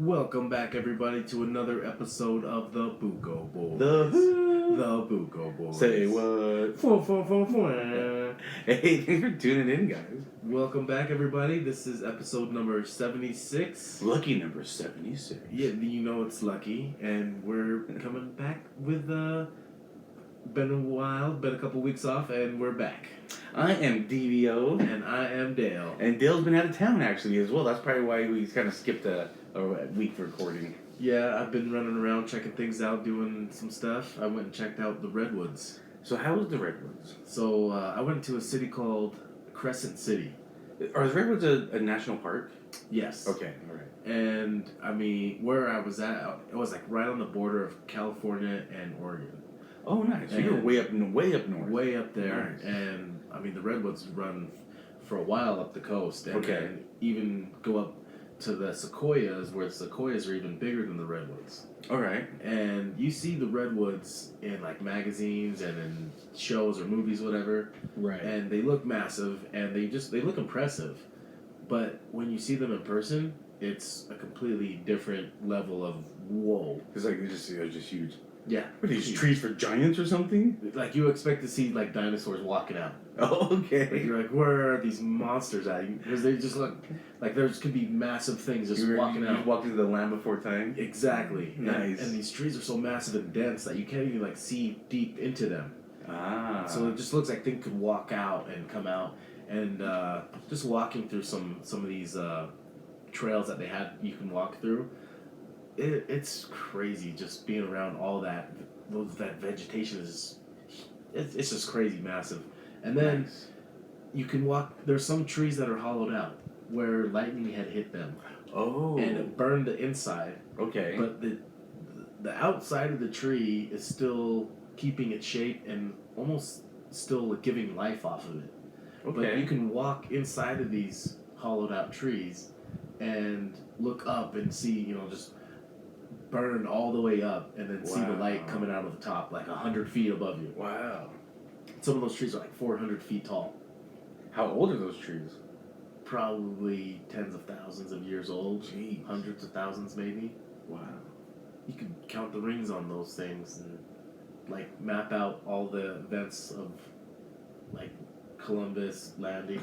Welcome back, everybody, to another episode of the Buko Boys. The Buko Boys. Say what? Hey, thanks for tuning in, guys. Welcome back, everybody. This is episode number 76. Lucky number 76. Yeah, you know it's lucky. And we're coming back with, been a while, been a couple weeks off, and we're back. I am DVO. And I am Dale. And Dale's been out of town, actually, as well. That's probably why we kind of skipped a week for recording. Yeah, I've been running around checking things out, doing some stuff. I went and checked out the Redwoods. So how was the Redwoods? So I went to a city called Crescent City. Are the Redwoods a national park? Yes. Okay, all right. And, I mean, where I was at, it was like right on the border of California and Oregon. Oh, nice. So you're way up north. Way up there. Nice. And, I mean, the Redwoods run for a while up the coast. And, Okay. and even go up to the sequoias, where the sequoias are even bigger than the redwoods. All right. And you see the redwoods in like magazines and in shows or movies, whatever. Right. And they look massive and they look impressive. But when you see them in person, it's a completely different level of whoa. It's like they're just huge. Yeah. What are these trees for giants or something? Like you expect to see like dinosaurs walking out. Oh, okay. Like you're like, where are these monsters at? Because they just look like there could be massive things just walking out. You walked into the Land Before Time? Exactly. Nice. And these trees are so massive and dense that you can't even like see deep into them. Ah. So it just looks like things could walk out and come out. And just walking through some of these trails that they had you can walk through, it's crazy just being around all that. That vegetation is, it's just crazy massive. And then nice. You can walk, there's some trees that are hollowed out where lightning had hit them. Oh. And it burned the inside. Okay. But the outside of the tree is still keeping its shape and almost still giving life off of it. Okay. But you can walk inside of these hollowed out trees and look up and see, just burn all the way up and then see the light coming out of the top, like 100 feet above you. Wow. Some of those trees are like 400 feet tall. How old are those trees? Probably tens of thousands of years old. Jeez. Hundreds of thousands maybe. Wow. You could count the rings on those things and like map out all the events of like Columbus landing.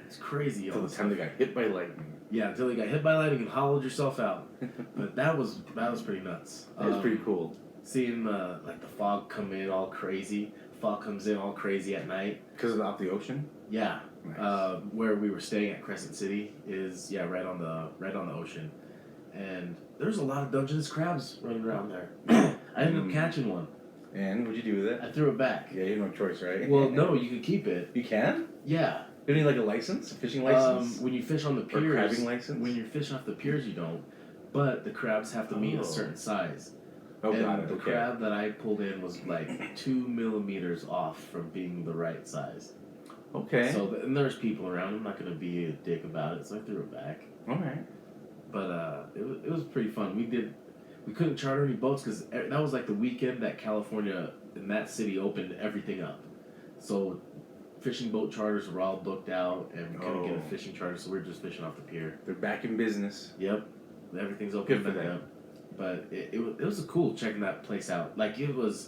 It's crazy. Until the time they got hit by lightning. Yeah, until they got hit by lightning and hollowed yourself out. But that was pretty nuts. That was pretty cool. Seeing like the fog come in all crazy. Fog comes in all crazy at night. Because of the ocean? Yeah. Nice. Where we were staying at Crescent City is right on the ocean. And there's a lot of Dungeness crabs running around there. I ended up catching one. And what'd you do with it? I threw it back. Yeah, you have no choice, right? Well, no, you can keep it. You can? Yeah. You need like a license? A fishing license? When you fish on the piers. Or crabbing license? When you're fishing off the piers, you don't. But the crabs have to meet a certain size. Oh, and got it. The crab that I pulled in was like 2 millimeters off from being the right size. Okay. So, and there's people around. I'm not going to be a dick about it, so I threw it back. All right. But it was pretty fun. We couldn't charter any boats because that was like the weekend that California and that city opened everything up. So fishing boat charters were all booked out, and we couldn't get a fishing charter, so we were just fishing off the pier. They're back in business. Yep, everything's open back up. But it was cool checking that place out. Like didn't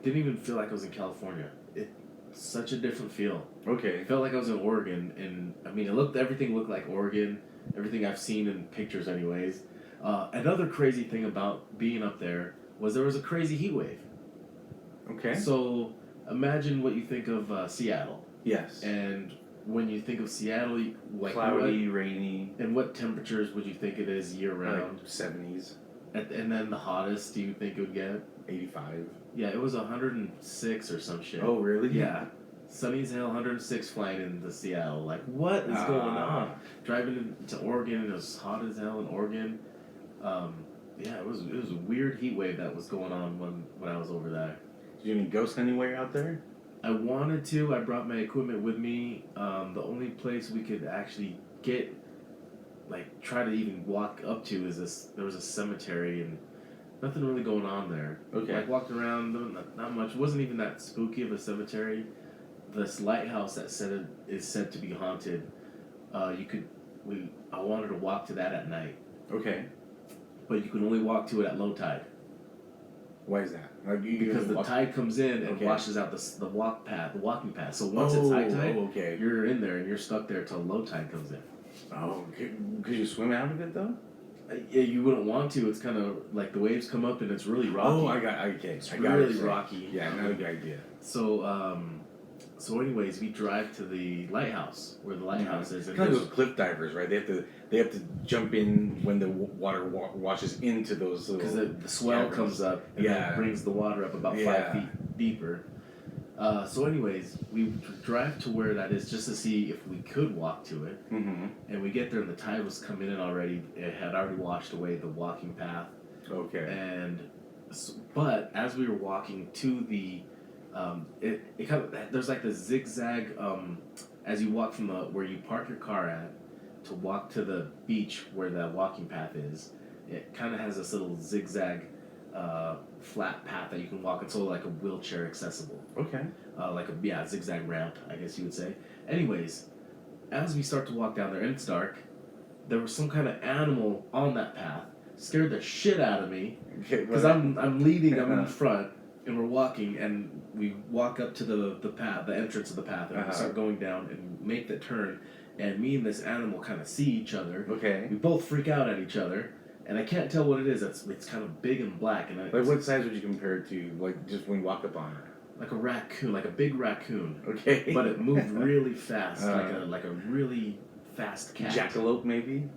even feel like I was in California. It's such a different feel. Okay. It felt like I was in Oregon, and I mean, everything looked like Oregon. Everything I've seen in pictures, anyways. Another crazy thing about being up there was a crazy heat wave. Okay. So imagine what you think of Seattle. Yes. And when you think of Seattle, like cloudy, rainy. And what temperatures would you think it is year round? Like 70s. And then the hottest, do you think it would get? 85. Yeah, it was 106 or some shit. Oh, really? Yeah. Sunny as hell, 106 flying into Seattle. Like, what is going on? Driving to Oregon, it was hot as hell in Oregon. Yeah, it was a weird heat wave that was going on when I was over there. Did you ghost anywhere out there? I wanted to. I brought my equipment with me. The only place we could actually get, like, try to even walk up to is there was a cemetery and nothing really going on there. Okay. Like, walked around, not much. It wasn't even that spooky of a cemetery. This lighthouse that is said to be haunted, you could I wanted to walk to that at night, Okay. but you can only walk to it at low tide. Why is that? Because the tide comes in and washes out the walking path. So once it's high tide, you're in there and you're stuck there till low tide comes in. Oh, could you swim out of it though? Yeah, you wouldn't want to. It's kind of like the waves come up and it's really rocky. Oh, I got It's really rocky. Yeah, I know the idea. So anyways, we drive to the lighthouse where the lighthouse is. Kind of those cliff divers, right? They have to jump in when the water washes into those little. Because the swell comes up and it brings the water up about 5 feet deeper. So anyways, we drive to where that is just to see if we could walk to it. Mm-hmm. And we get there and the tide was coming in already. It had already washed away the walking path. Okay. But as we were walking to the, there's like the zigzag, as you walk from where you park your car at to walk to the beach where the walking path is. It kind of has this little zigzag flat path that you can walk. It's sort of like a wheelchair accessible. Okay. Like a zigzag ramp, I guess you would say. Anyways, as we start to walk down there and it's dark, there was some kind of animal on that path. Scared the shit out of me because I'm leading, I'm in front, and we're walking, and we walk up to the path, the entrance of the path, and we start going down and make the turn, and me and this animal kind of see each other. Okay. We both freak out at each other. And I can't tell what it is. It's kind of big and black. And like what size would you compare it to? Like just when you walk up on it? Like a raccoon, like a big raccoon. Okay. But it moved really fast, like a really fast cat. Jackalope maybe.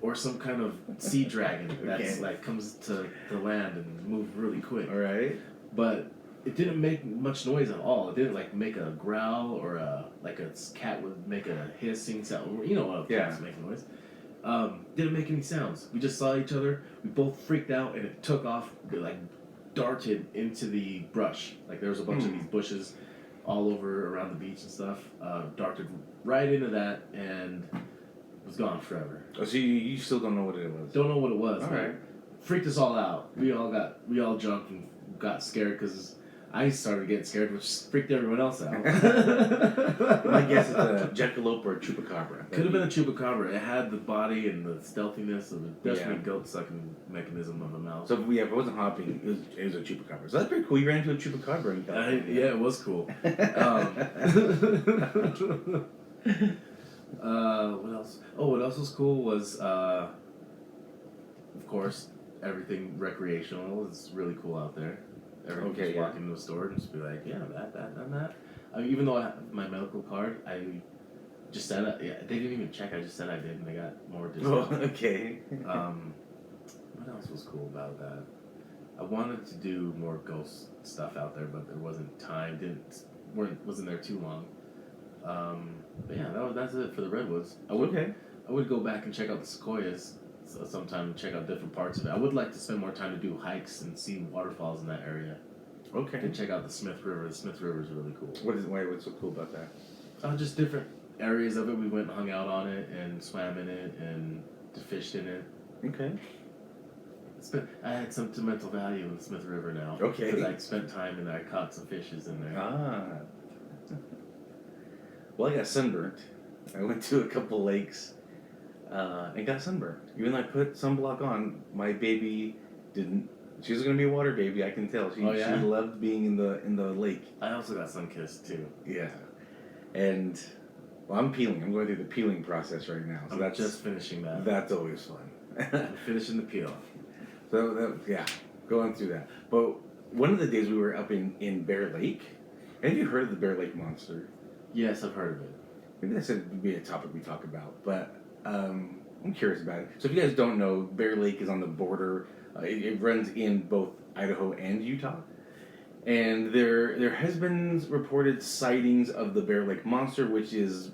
Or some kind of sea dragon that's like comes to the land and moves really quick. All right. But it didn't make much noise at all. It didn't like make a growl or a cat would make a hissing sound. You know what cats make noise. Didn't make any sounds. We just saw each other. We both freaked out, and it took off. It like darted into the brush. Like there was a bunch of these bushes all over around the beach and stuff. Darted right into that and was gone forever. Oh, so you still don't know what it was? Don't know what it was. All right. Freaked us all out. We all jumped and got scared because I started getting scared, which freaked everyone else out. I guess it's a jackalope or a chupacabra. Could have been a chupacabra. It had the body and the stealthiness of a definitely goat-sucking mechanism of a mouse. So if it wasn't hopping, it was a chupacabra. So that's pretty cool. You ran into a chupacabra in California. Yeah, it was cool. What else? Oh, what else was cool was, of course, everything recreational is really cool out there. Everyone just walk into a store and just be like, yeah, that. I mean, even though I have my medical card, I just said they didn't even check. I just said I did, and they got more discount. Oh, okay. What else was cool about that? I wanted to do more ghost stuff out there, but there wasn't time. Wasn't there too long. But yeah, that's it for the Redwoods. I would go back and check out the Sequoias sometime and check out different parts of it. I would like to spend more time to do hikes and see waterfalls in that area. Okay. And check out the Smith River. The Smith River is really cool. What's so cool about that? Just different areas of it. We went and hung out on it and swam in it and fished in it. Okay. I had sentimental value in the Smith River now. Okay. Because I spent time and I caught some fishes in there. Ah. Well, I got sunburnt. I went to a couple lakes and got sunburnt. Even though I put sunblock on, my baby didn't. She was going to be a water baby, I can tell. She loved being in the lake. I also got sun-kissed, too. Yeah. And, well, I'm peeling. I'm going through the peeling process right now. So I'm just finishing that. That's always fun. I'm finishing the peel. So, going through that. But one of the days we were up in Bear Lake. Have you heard of the Bear Lake Monster? Yes, I've heard of it. Maybe that's would be a topic we talk about, but I'm curious about it. So if you guys don't know, Bear Lake is on the border. It runs in both Idaho and Utah. And there has been reported sightings of the Bear Lake Monster, which is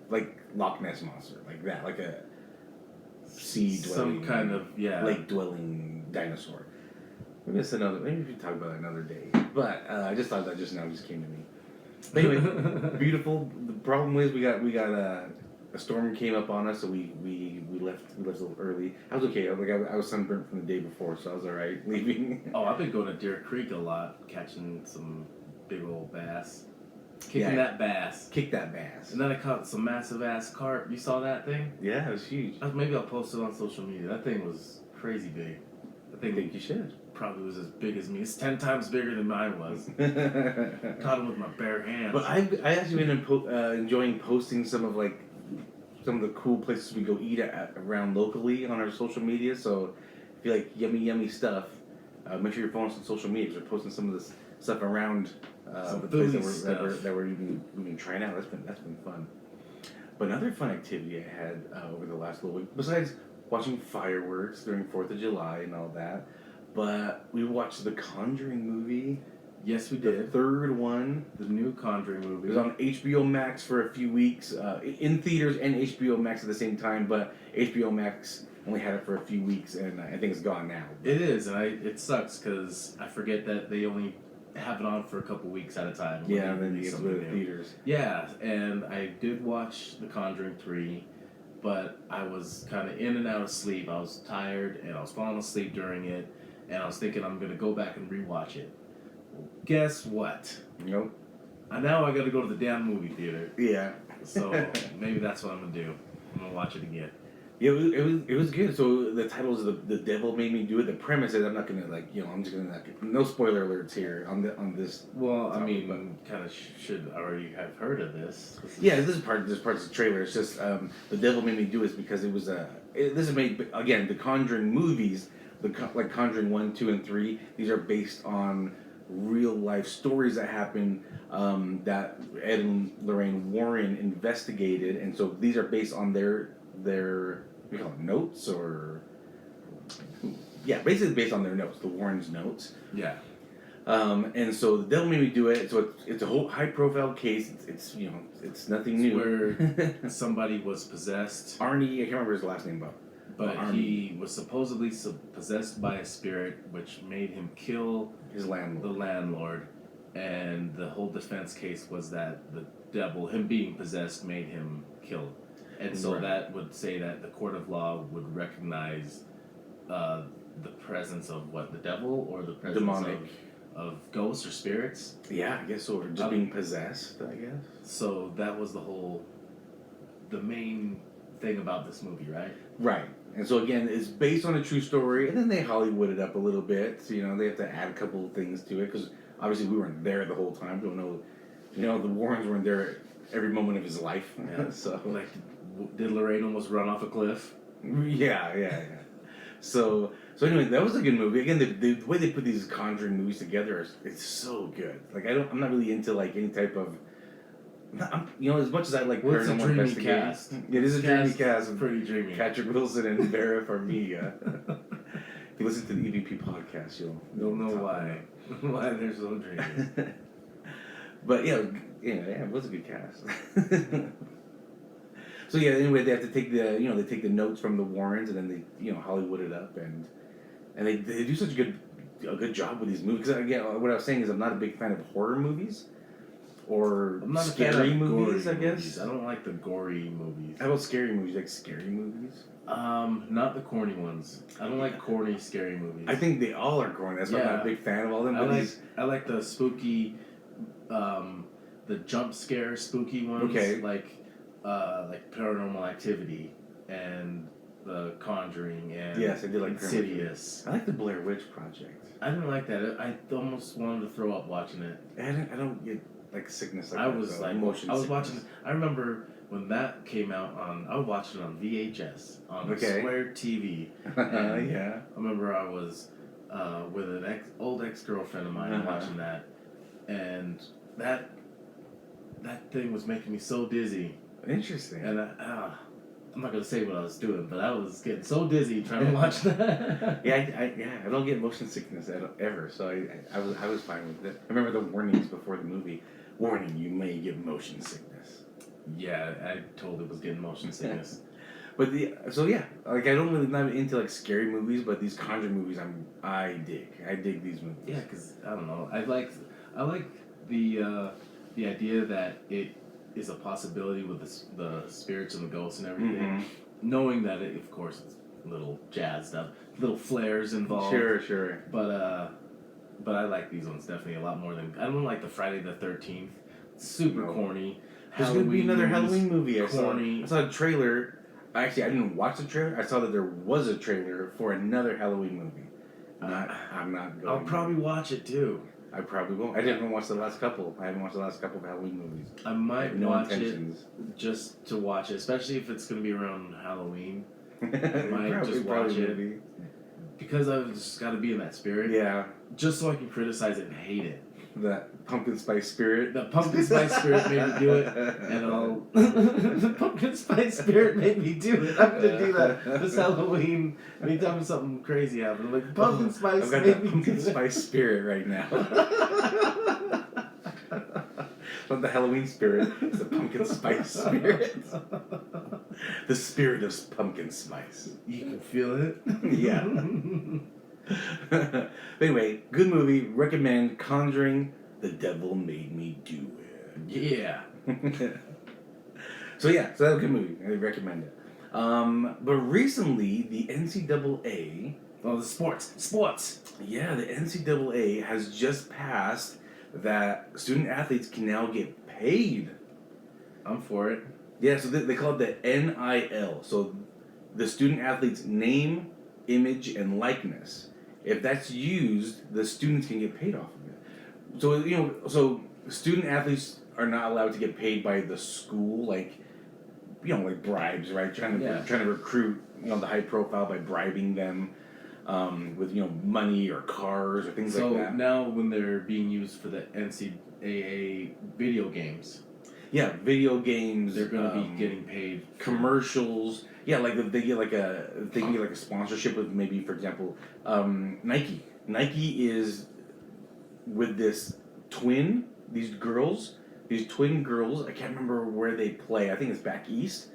like Loch Ness Monster, like that, like a sea-dwelling, some kind of lake-dwelling dinosaur. Maybe we should talk about it another day. But I just thought that just came to me. But anyway, beautiful. The problem is we got a storm came up on us, so we left a little early. I was okay. I was sunburnt from the day before, so I was all right leaving. Oh, I've been going to Deer Creek a lot, catching some big old bass. Kicking that bass. Kick that bass. And then I caught some massive ass carp. You saw that thing? Yeah, it was huge. Maybe I'll post it on social media. That thing was crazy big. I think you should. Probably was as big as me. It's 10 times bigger than mine was. Caught him with my bare hands. But I actually been enjoying posting some of the cool places we go eat at around locally on our social media. So if you like yummy stuff, make sure you're following us on social media because we're posting some of this stuff around the place that we're even trying out. That's been fun. But another fun activity I had over the last little week, besides watching fireworks during 4th of July and all that, but we watched the Conjuring movie. Yes, we did. The third one. The new Conjuring movie. It was on HBO Max for a few weeks, in theaters and HBO Max at the same time, but HBO Max only had it for a few weeks, and I think it's gone now. It is, and it sucks because I forget that they only have it on for a couple weeks at a time. Yeah, and then you get to the theaters. Yeah, and I did watch The Conjuring 3, but I was kind of in and out of sleep. I was tired, and I was falling asleep during it, and I was thinking I'm going to go back and rewatch it. Well, guess what? Nope. Now I got to go to the damn movie theater. Yeah. So maybe that's what I'm going to do. I'm going to watch it again. Yeah, it was good. So the title is the Devil Made Me Do It. The premise is I'm not gonna I'm just gonna no spoiler alerts here on this. Well, I mean, kind of should already have heard of this. This part's the trailer. It's just the Devil Made Me Do It because it was this is made again the Conjuring movies, like Conjuring 1, 2, and 3. These are based on real life stories that happened that Ed and Lorraine Warren investigated, and so these are based on their we call them notes basically based on their notes, the Warrens' notes. Yeah. And so the Devil Made Me Do It. So it's a whole high profile case. It's nothing new. Where somebody was possessed. Arnie, I can't remember his last name, but he was supposedly possessed by a spirit, which made him kill his landlord. The landlord, and the whole defense case was that the devil, him being possessed, made him kill. And so that would say that the court of law would recognize the presence of the devil or the presence demonic of ghosts or spirits. Yeah, I guess so. Or just being possessed, I guess. So that was the main thing about this movie, right? Right. And so again, it's based on a true story, and then they Hollywood it up a little bit. So, they have to add a couple of things to it because obviously we weren't there the whole time. We don't know, the Warrens weren't there every moment of his life. Yeah. So did Lorraine almost run off a cliff? Yeah. So anyway, that was a good movie. Again, the way they put these Conjuring movies together it's so good. Like I'm not really into any type of, as much as I like paranormal investigation. Cast. It is a dreamy cast. Pretty dreamy. Patrick Wilson and Vera Farmiga. If you listen to the EVP podcast, you'll know why they're so dreamy. But it was a good cast. So anyway, they have to take they take the notes from the Warrens and then they Hollywood it up and they do such a good job with these movies. Because again, what I was saying is I'm not a big fan of horror movies or scary movies. I guess movies. I don't like the gory movies. How about scary movies? Like scary movies? Not the corny ones. I don't like corny scary movies. I think they all are corny. That's why I'm not a big fan of all them. I like the spooky, the jump scare spooky ones. Okay. Like Paranormal Activity and the Conjuring and yes, I did like Insidious. I like the Blair Witch Project. I didn't like that. I almost wanted to throw up watching it. I don't get sickness like I that. was watching. I remember when that came out I was watching it on VHS on Square TV. Yeah. I remember I was with an old ex-girlfriend of mine watching that, and that thing was making me so dizzy. Interesting. And I'm not gonna say what I was doing, but I was getting so dizzy trying to watch that. I don't get motion sickness ever, so I was fine with it. I remember the warnings before the movie. Warning: you may get motion sickness. Yeah, I totally was getting motion sickness. But I don't really not into scary movies, but these Conjuring movies I dig these movies. Yeah, because I don't know, I like the idea that it is a possibility with the spirits and the ghosts and everything, knowing that of course it's a little jazzed up, little flares involved. Sure. But I like these ones definitely a lot more than I don't like the Friday the 13th super corny. There's going to be another movies, Halloween movie. corny. I saw a trailer. Actually, I didn't watch the trailer. I saw that there was a trailer for another Halloween movie. I'm not going. I'll probably watch it too. I probably won't. I didn't watch the last couple. I haven't watched the last couple of Halloween movies. I might watch it just to watch it, especially if it's going to be around Halloween. I might just watch it. Because I've just got to be in that spirit. Yeah. Just so I can criticize it and hate it. That pumpkin spice spirit. The pumpkin spice spirit made me do it, and I'll. The pumpkin spice spirit made me do it. I'm gonna do that this Halloween. Anytime something crazy happens, I'm like, pumpkin spice. I've got that pumpkin spice spirit right now. Not the Halloween spirit. It's the pumpkin spice spirit. The spirit of pumpkin spice. You can feel it. Yeah. Anyway, good movie. Recommend Conjuring. The Devil Made Me Do It. Yeah. So that's a good movie. I recommend it. But recently, the NCAA. Oh, the sports. Yeah, the NCAA has just passed that student athletes can now get paid. I'm for it. Yeah, so they call it the NIL. So the student athlete's name, image, and likeness. If that's used, the students can get paid off of it. So student athletes are not allowed to get paid by the school, like bribes, right? Trying to recruit, the high profile by bribing them with money or cars or things like that. So now when they're being used for the NCAA video games. Yeah, video games. They're going to be getting paid. Commercials. Yeah, like they can get like a sponsorship with maybe, for example, Nike. Nike is with these twin girls. I can't remember where they play. I think it's back east.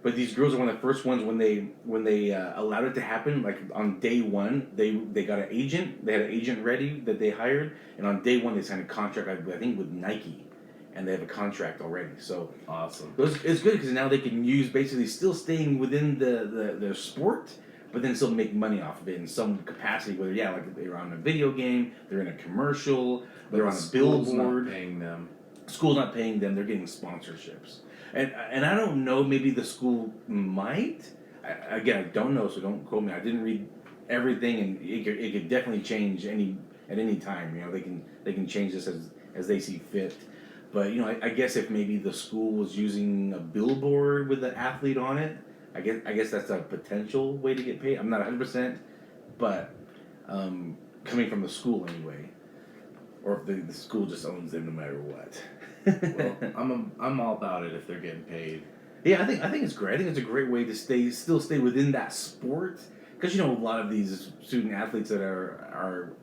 But these girls are one of the first ones when they allowed it to happen. Like on day one, they got an agent. They had an agent ready that they hired, and on day one they signed a contract. I think with Nike. And they have a contract already, so awesome. It's good because now they can use basically still staying within the sport, but then still make money off of it in some capacity. Whether like they're on a video game, they're in a commercial, they're on a billboard. Not paying them. School's not paying them. They're getting sponsorships, and I don't know. Maybe the school might. I don't know, so don't quote me. I didn't read everything, and it could definitely change at any time. They can change this as they see fit. But, I guess if maybe the school was using a billboard with the athlete on it, I guess that's a potential way to get paid. I'm not 100%, but coming from the school anyway, or if the school just owns them no matter what. Well, I'm all about it if they're getting paid. Yeah, I think it's great. I think it's a great way to still stay within that sport, because a lot of these student athletes that are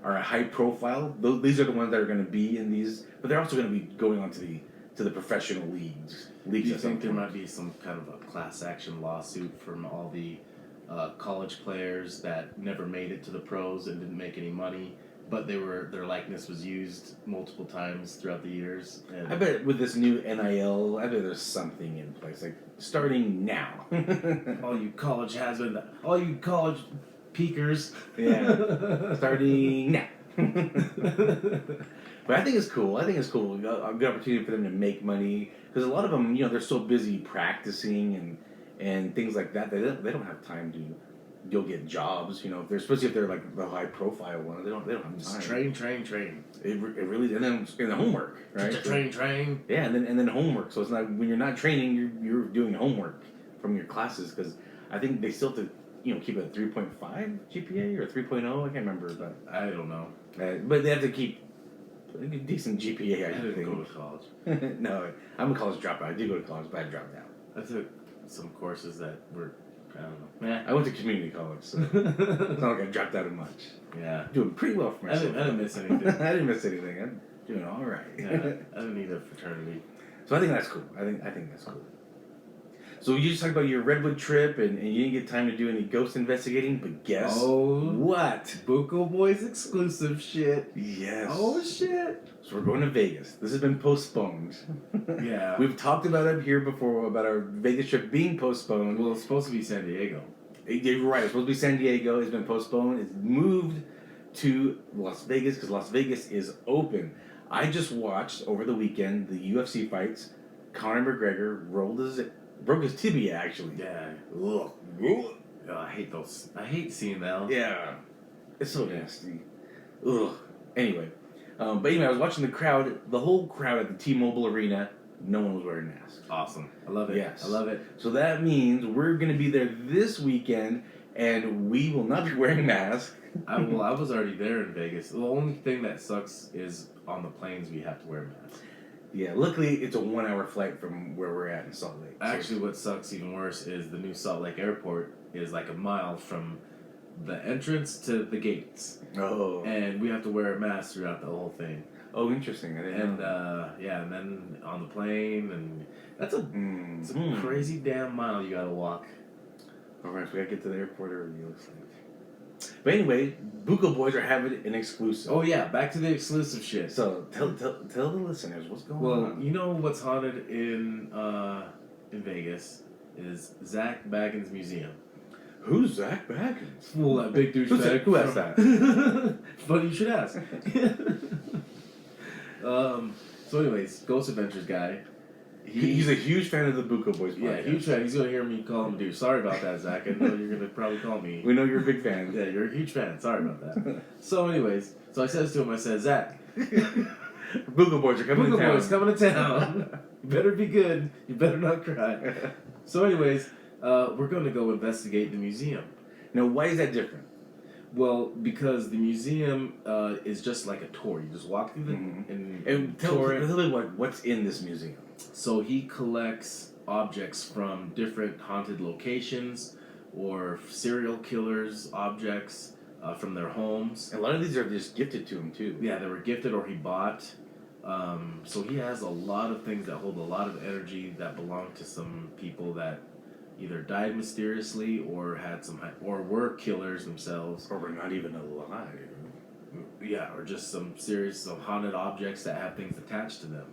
a high profile. These are the ones that are going to be in these, but they're also going to be going on to the professional leagues. Do you think there might be some kind of a class action lawsuit from all the college players that never made it to the pros and didn't make any money, but their likeness was used multiple times throughout the years? And I bet with this new NIL, I bet there's something in place, like starting now. all you college has-been, all you college peakers. Yeah, starting now. But I think it's cool. A good opportunity for them to make money, because a lot of them, they're so busy practicing and things like that. They don't have time to go get jobs. Especially if they're like the high profile one, they don't have time. Just train. It really, and then the homework, right? Train. Yeah, and then homework. So it's not, when you're not training, you're doing homework from your classes, because I think they still have to keep a 3.5 GPA or 3.0. I can't remember, but I don't know. But they have to keep a decent GPA. I didn't go to college. No, I'm a college dropout. I did go to college, but I dropped out. I took some courses that were, I don't know. I went to community college, so it's not like I dropped out of much. Yeah, doing pretty well for myself. I didn't miss anything. I didn't miss anything. I'm doing all right. Yeah, I didn't need a fraternity. So I think that's cool. I think that's cool. So you just talked about your Redwood trip, and you didn't get time to do any ghost investigating, but guess what? Buko Boys exclusive shit. Yes. Oh, shit. So we're going to Vegas. This has been postponed. Yeah. We've talked about it here before, about our Vegas trip being postponed. Well, it's supposed to be San Diego. You're right. It's supposed to be San Diego. It's been postponed. It's moved to Las Vegas because Las Vegas is open. I just watched over the weekend the UFC fights. Conor McGregor broke his tibia, actually. Yeah. Ugh. Oh, I hate those. I hate seeing that. Yeah. It's so nasty. Ugh. Anyway. But anyway, I was watching the crowd, the whole crowd at the T-Mobile Arena. No one was wearing masks. Awesome. I love it. Yes. I love it. So that means we're going to be there this weekend, and we will not be wearing masks. I was already there in Vegas. The only thing that sucks is on the planes we have to wear masks. Yeah, luckily it's a 1 hour flight from where we're at in Salt Lake. So. Actually, what sucks even worse is the new Salt Lake Airport is like a mile from the entrance to the gates. Oh. And we have to wear a mask throughout the whole thing. Oh, interesting. I didn't know. And then on the plane, and that's it's a crazy damn mile you gotta walk. Alright, so we gotta get to the airport early, it looks like. But anyway, Buko Boys are having an exclusive. Oh yeah, back to the exclusive shit. So tell the listeners what's going on. Well, you know what's haunted in Vegas is Zach Baggins' museum. Who's Zach Baggins? Well, that big douchebag. Who asked that? Funny you should ask. So anyways, Ghost Adventures guy. He's a huge fan of the Buko Boys podcast. Yeah, huge fan. He's going to hear me call him dude. Sorry about that, Zach. I know you're going to probably call me. We know you're a big fan. Yeah, you're a huge fan. Sorry about that. So anyways, I says to him, I said, Zach. Buko Boys are coming to town. Buko Boys coming to town. You better be good. You better not cry. So anyways, we're going to go investigate the museum. Now, why is that different? Well, because the museum is just like a tour. You just walk through and tell me what's in this museum. So he collects objects from different haunted locations or serial killers' objects from their homes. And a lot of these are just gifted to him, too. Yeah, they were gifted or he bought. So he has a lot of things that hold a lot of energy that belong to some people that either died mysteriously or had or were killers themselves, or were not even alive. Yeah, or just some haunted objects that have things attached to them.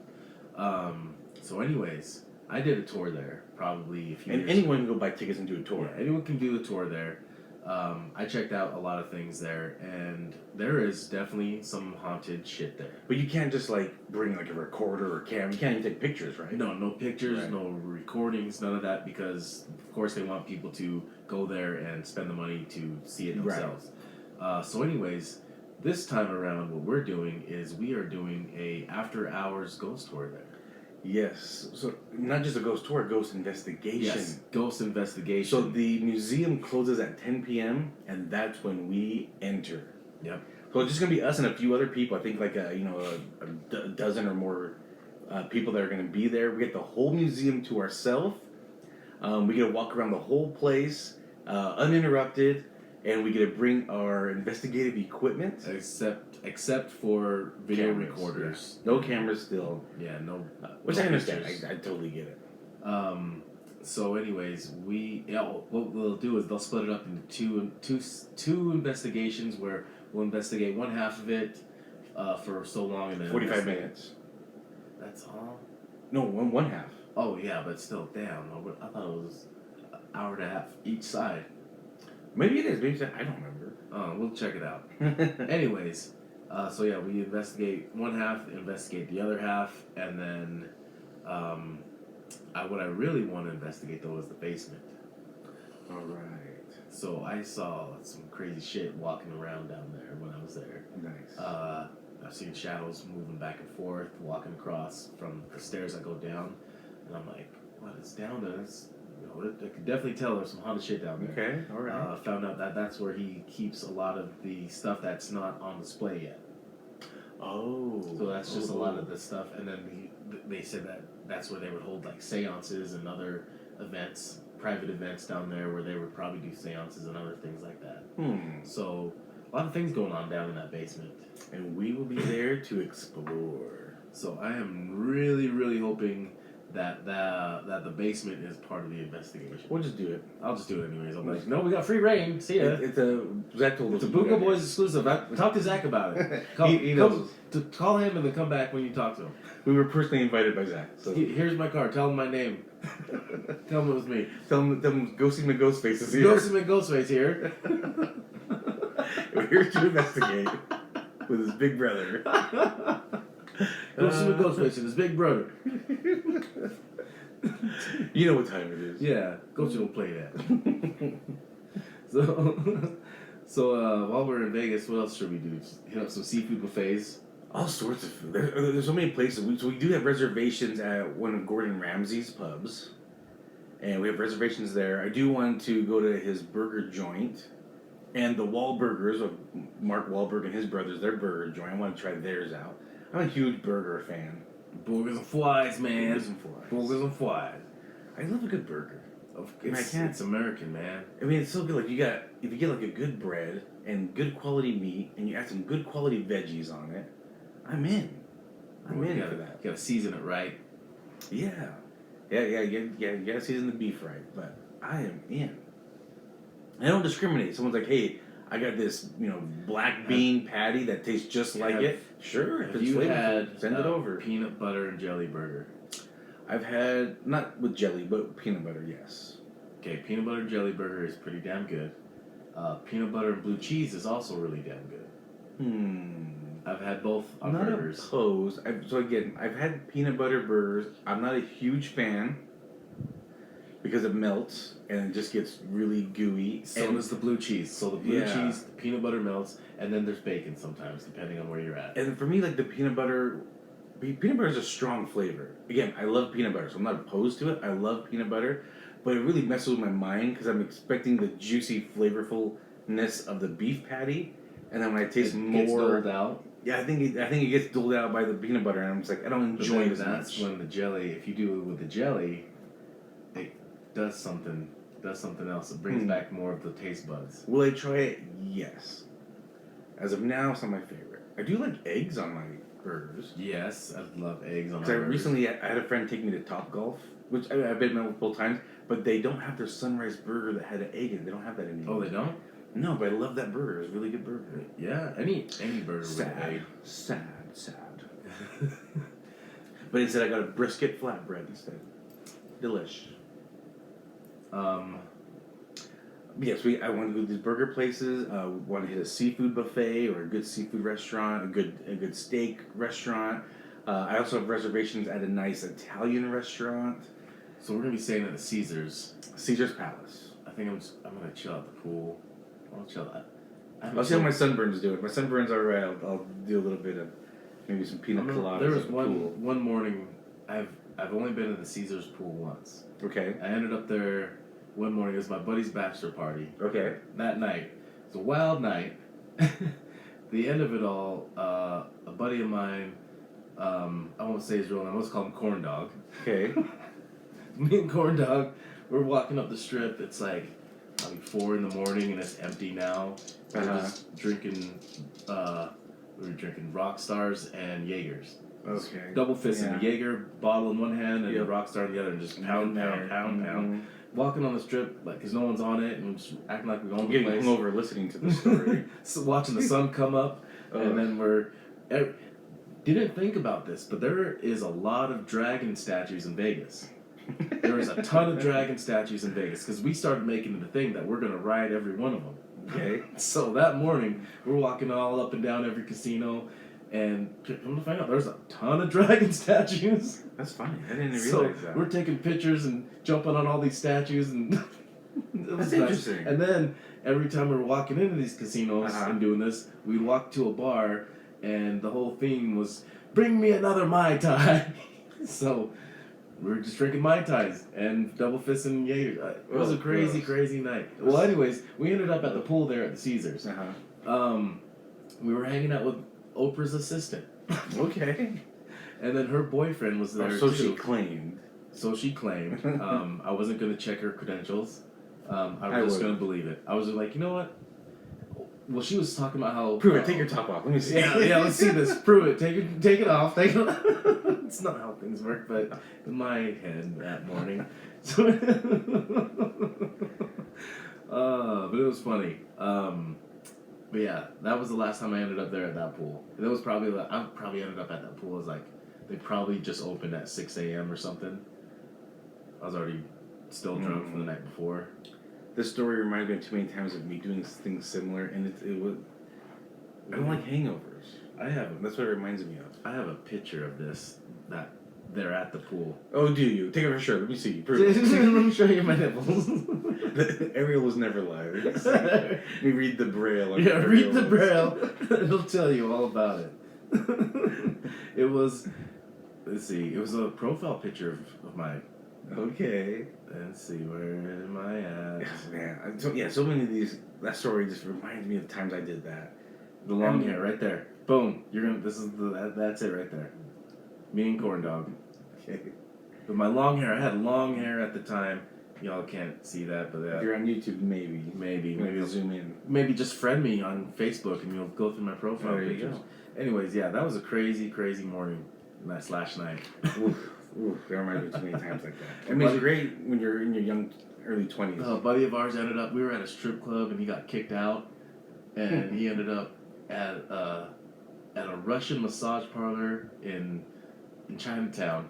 So, anyways, I did a tour there probably a few years anyone ago. can go buy tickets and do a tour. Yeah, anyone can do the tour there. I checked out a lot of things there, and there is definitely some haunted shit there. But you can't just bring a recorder or camera. You can't even take pictures, right? No pictures, right. No recordings, none of that, because of course they want people to go there and spend the money to see it themselves. Right. So anyways, this time around what we're doing is we are doing a after hours ghost tour there. Yes. So not just a ghost tour, a ghost investigation. Yes, ghost investigation. So the museum closes at 10 p.m. and that's when we enter. Yep. So it's just gonna be us and a few other people. I think a dozen or more people that are gonna be there. We get the whole museum to ourselves. We get to walk around the whole place uninterrupted, and we get to bring our investigative equipment. Except for video cameras, recorders. Yeah. No cameras still. Yeah, no. Which no I understand. Pictures. I totally get it. So, anyways, what we'll do is they'll split it up into two investigations where we'll investigate one half of it for so long and then 45 minutes. That's all. No, one half. Oh yeah, but still, damn. I thought it was an hour and a half each side. Maybe it is. Maybe I don't remember. We'll check it out. Anyways, so yeah, we investigate one half, investigate the other half, and then what I really want to investigate though is the basement. All right. So I saw some crazy shit walking around down there when I was there. Nice. I've seen shadows moving back and forth, walking across from the stairs I go down, and I'm like, what is down there? I could definitely tell there's some haunted shit down there. Okay, all right. Found out that that's where he keeps a lot of the stuff that's not on display yet. Oh. So that's just a lot of the stuff. And then they said that that's where they would hold seances and other events, private events down there where they would probably do seances and other things like that. So a lot of things going on down in that basement. And we will be there to explore. So I am really, really hoping that the basement is part of the investigation. We'll just do it. I'll just do it anyways. I'm like, no, we got free reign. See ya. Zach told us. It's a Buko Boys exclusive. Talk to Zach about it. He knows. Call him and then come back when you talk to him. We were personally invited by Zach. So. Here's my card. Tell him my name. Tell him it was me. Tell him Ghosty McGhostface is here. Ghosty McGhostface here. We're here to investigate with his big brother. Go see what Ghostface and his big brother. You know what time it is. Yeah, Ghost don't play that. So while we're in Vegas, what else should we do? Just hit up some seafood buffets. All sorts of food. There's so many places. We do have reservations at one of Gordon Ramsay's pubs. And we have reservations there. I do want to go to his burger joint. And the Wahlburgers of Mark Wahlberg and his brothers, their burger joint. I want to try theirs out. I'm a huge burger fan. Burgers and fries, man. Burgers and fries. Burgers and fries. I love a good burger. It's American, man. I mean, it's so good. Like if you get like a good bread and good quality meat, and you add some good quality veggies on it, I'm in. I'm in for that. You gotta season it right. Yeah. You gotta season the beef right. But I am in. I don't discriminate. Someone's like, hey, I got this, black bean patty that tastes just like it. Sure. Have you had send it over. Peanut butter and jelly burger? I've had, not with jelly, but peanut butter, yes. Okay, peanut butter and jelly burger is pretty damn good. Peanut butter and blue cheese is also really damn good. I've had both on burgers. Not opposed. So again, I've had peanut butter burgers. I'm not a huge fan because it melts and it just gets really gooey. So does the blue cheese. So the blue cheese, the peanut butter melts, and then there's bacon sometimes, depending on where you're at. And for me, like the peanut butter is a strong flavor. Again, I love peanut butter, so I'm not opposed to it. I love peanut butter, but it really messes with my mind because I'm expecting the juicy flavorfulness of the beef patty, and then when I taste more, gets doled out. Yeah, I think it gets doled out by the peanut butter, and I'm just like, I don't enjoy it as that's much. When the jelly, if you do it with the jelly, it does something else. It brings back more of the taste buds. Will I try it? Yes. As of now, it's not my favorite. I do like eggs on my burgers. Yes, I love eggs on my burgers. burgers. Recently, I had a friend take me to Topgolf, which I've been multiple times, but they don't have their sunrise burger that had an egg in it. They don't have that anymore. Oh, they don't? No, but I love that burger. It's a really good burger. Yeah, any burger with egg. Sad. But instead, I got a brisket flatbread instead. Delish. Yes, I want to go to these burger places. Want to hit a seafood buffet or a good seafood restaurant, a good steak restaurant. I also have reservations at a nice Italian restaurant. So we're gonna be staying at the Caesar's Palace. I think I'm gonna chill at the pool. I'll chill at. I'll see how my sunburns do it. My sunburns are right. I'll do a little bit of maybe some pina coladas. There was one morning. I've only been in the Caesar's pool once. Okay. I ended up there one morning. It was my buddy's bachelor party. Okay. That night, it's a wild night. The end of it all, a buddy of mine. I won't say his real name. Let's call him Corn Dog. Okay. Me and Corn Dog, we're walking up the strip. It's like probably 4 a.m. and it's empty now. We're just drinking. We were drinking Rockstars and Jaegers. Okay. Double fisting the Jaeger bottle in one hand and the Rockstar in the other, and just pound. Walking on the strip, like, because no one's on it, and we're just acting like we own the place. Getting hungover listening to the story. So watching the sun come up, and then didn't think about this, but there is a lot of dragon statues in Vegas. There is a ton of dragon statues in Vegas, because we started making it a thing that we're going to ride every one of them. Okay. So that morning, we're walking all up and down every casino, and come to find out, there's a ton of dragon statues. That's funny. I didn't realize that. We're taking pictures and jumping on all these statues, and it was That's interesting. And then every time we were walking into these casinos and doing this, we'd walk to a bar, and the whole theme was, "Bring me another Mai Tai." So we were just drinking Mai Tais and double fisting Jaeger. It was a crazy night. Well, anyways, we ended up at the pool there at the Caesars. We were hanging out with Oprah's assistant. Okay. And then her boyfriend was there so too. So she claimed. I wasn't going to check her credentials. I was just going to believe it. I was just like, you know what? Well, she was talking about how... Prove it. Take your top off. Let me see. Yeah, let's see this. Prove it. Take it off. It's not how things work, but in my head that morning. But it was funny. But yeah, that was the last time I ended up there at that pool. That was probably... I probably ended up at that pool as like... They probably just opened at 6 a.m. or something. I was already still drunk from the night before. This story reminded me too many times of me doing things similar, and it was I don't like hangovers. That's what it reminds me of. I have a picture of this that they're at the pool. Oh, do you? Take it for sure. Let me see. Prove it. Let me show you my nipples. Ariel was never live. Let me read the braille. Yeah, read the braille. It'll tell you all about it. It was, let's see, it was a profile picture of mine. Okay. Let's see, where am I at? Man, so many of these, that story just reminds me of times I did that. The long hair, right there. Boom. That's it right there. Me and Corn Dog. Okay. With my long hair, I had long hair at the time. Y'all can't see that, but if you're on YouTube, maybe Maybe zoom in. Maybe just friend me on Facebook and you'll go through my profile There you pictures. go. Anyways, yeah, that was a crazy, crazy morning slash night. Oof, that reminds me too many times like that. I mean, it's great when you're in your young, early 20s. A buddy of ours we were at a strip club and he got kicked out, and he ended up at a Russian massage parlor in Chinatown.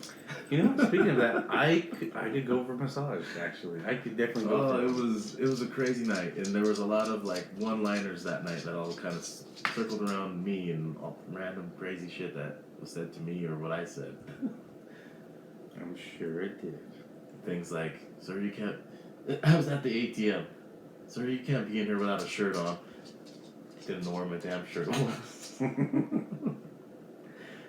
You know, speaking of that, I could go for a massage. Actually, I could definitely go. Oh, it was a crazy night, and there was a lot of like one-liners that night that all kind of circled around me and all random crazy shit that was said to me or what I said. I'm sure it did. Things like, "Sir, you can't." I was at the ATM. "Sir, you can't be in here without a shirt on." Didn't know where my damn shirt was.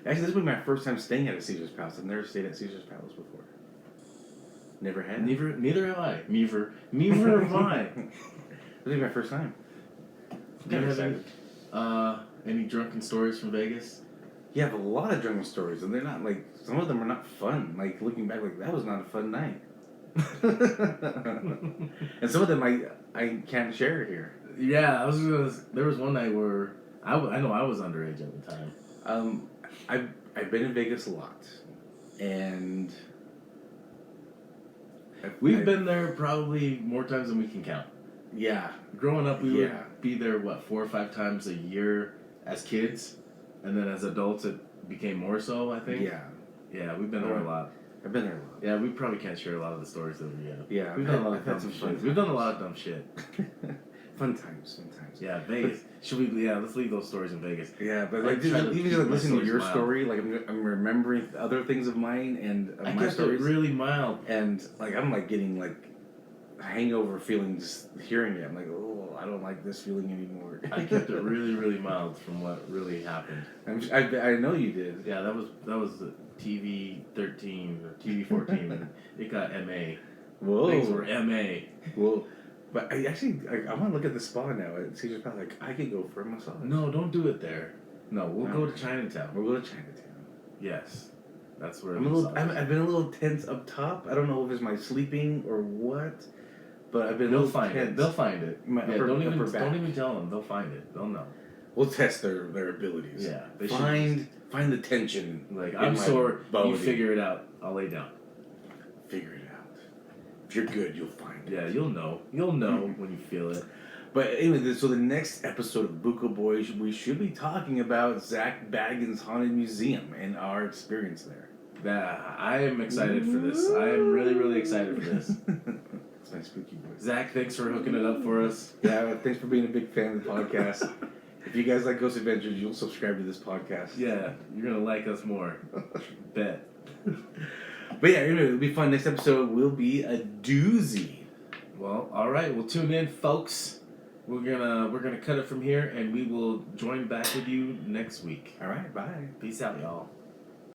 Actually, this will be my first time staying at a Caesar's Palace. I've never stayed at Caesar's Palace before. Never have. Neither have I. Neither have I. This will be my first time. Do you have any drunken stories from Vegas? You have a lot of drunken stories, and they're not like, some of them are not fun. Like, looking back, like, that was not a fun night. And some of them I can't share here. Yeah, there was one night where I know I was underage at the time. I've been in Vegas a lot, and we've been there probably more times than we can count. Yeah. Growing up, we would be there 4 or 5 times a year as kids, and then as adults it became more so. I think. Yeah, we've been there a lot. I've been there a lot. Yeah, we probably can't share a lot of the stories that we have. Yeah, we've done a lot of dumb shit. We've done a lot of dumb shit. Fun times. Yeah, Vegas. Should we? Yeah, let's leave those stories in Vegas. Yeah, but like even just listening to your story, like I'm remembering other things of mine and my stories. It really mild, and like I'm like getting like a hangover feeling just hearing it. I'm like, oh, I don't like this feeling anymore. I kept it really, really mild from what really happened. I know you did. Yeah, that was TV 13 or TV 14, and it got MA. Whoa, things were MA. Whoa. But I want to look at the spa now at Caesar's Palace. Like, I could go for a massage. No, don't do it there. No, we'll go to Chinatown. We'll go to Chinatown. Yes, that's where. I've been a little tense up top. I don't know if it's my sleeping or what, but I've been. They'll find it. They'll find it. Don't even tell them. They'll find it. They'll know. We'll test their abilities. Yeah, they find the tension. Like, I'm sore. You figure it out. I'll lay down. Figure it out. If you're good, you'll find it. Yeah, you'll know. You'll know when you feel it. But anyway, so the next episode of Buko Boys, we should be talking about Zach Baggins' Haunted Museum and our experience there. I am excited for this. I am really, really excited for this. It's my spooky voice. Zach, thanks for hooking it up for us. Yeah, thanks for being a big fan of the podcast. If you guys like Ghost Adventures, you'll subscribe to this podcast. Yeah, you're going to like us more. Bet. But yeah, anyway, it'll be fun. Next episode will be a doozy. Well, all right. Well, tune in, folks. We're gonna cut it from here, and we will join back with you next week. All right, bye. Peace out, y'all.